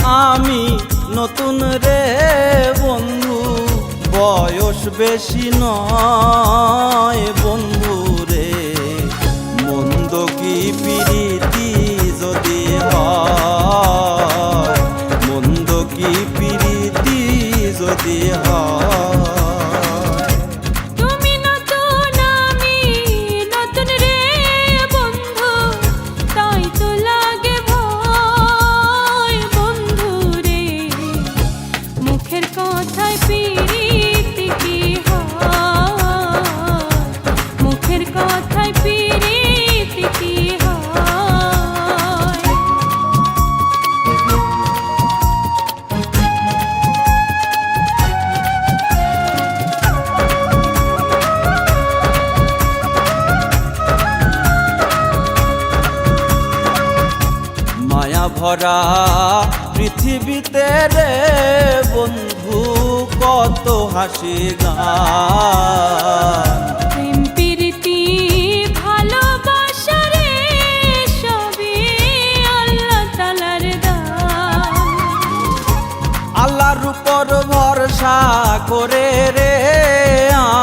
আমি নতুন রে বন্ধু, বয়স বেশি নয় বন্ধু রে। মন্দ কি প্রীতি যদি হয়, মন্দ কি প্রীতি যদি হয়। মায়া ভরা পৃথিবীতে রে বন্ধু কত হাসি গান। প্রেম প্রীতি ভালোবাসা রে সবই আল্লাহ তাআলার দান। আল্লাহর উপর ভরসা করে রে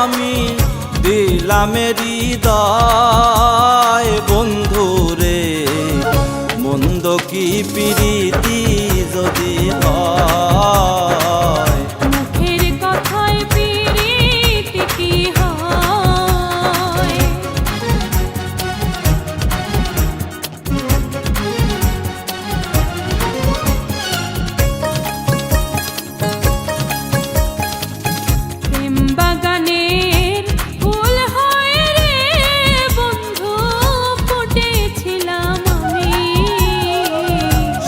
আমি দিলাম হৃদয় বন্ধু রে। মন্দ কি প্রীতি যদি হয়, মুখের কথায় প্রীতি কি হয়। প্রেম বাগানের ফুল হয়ে রে বন্ধু ফুটেছিলাম আমি।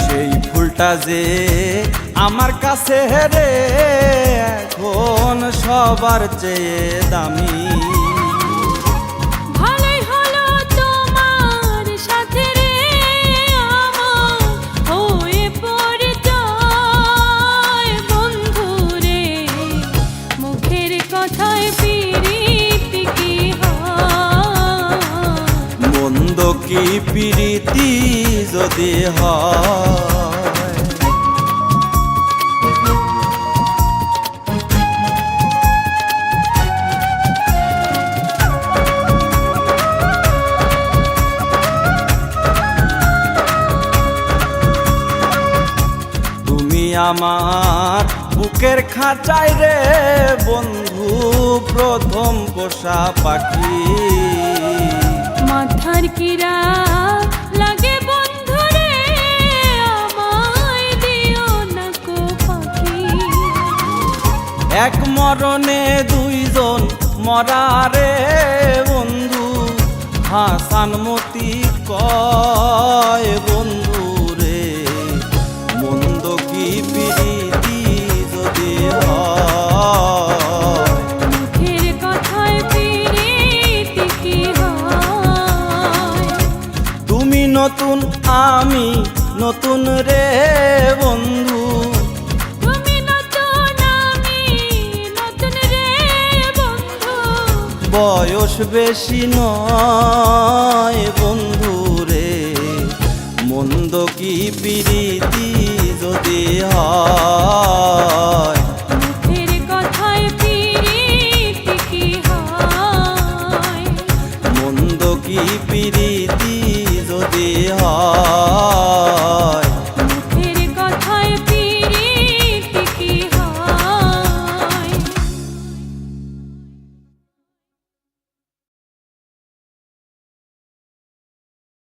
সেই ফুলটা যে আমার কাছে রে এখন সবার চেয়ে দামি। ভালোই হলো তোমার সাথে রে আমার হয়ে পরিচয় বন্ধু রে। মুখের কথায় প্রীতি কি হয়, মন্দ কি প্রীতি যদি হয়। তুমি আমার বুকের খাঁচায় রে বন্ধু প্রথম পোষা পাখি। মাথার কিরা লাগে বন্ধু রে আমায় দিও না কো পাখি। এক মরণে দুইজন মরা রে বন্ধু, হাসান মতি কয় বন্ধু রে। মন্দ কি প্রীতি যদি হয়, মুখের কথায় প্রীতি কি হয়। তুমি নতুন আমি নতুন রে বন্ধু, তুমি নতুন আমি নতুন রে বন্ধু। বয়স বেশি নয়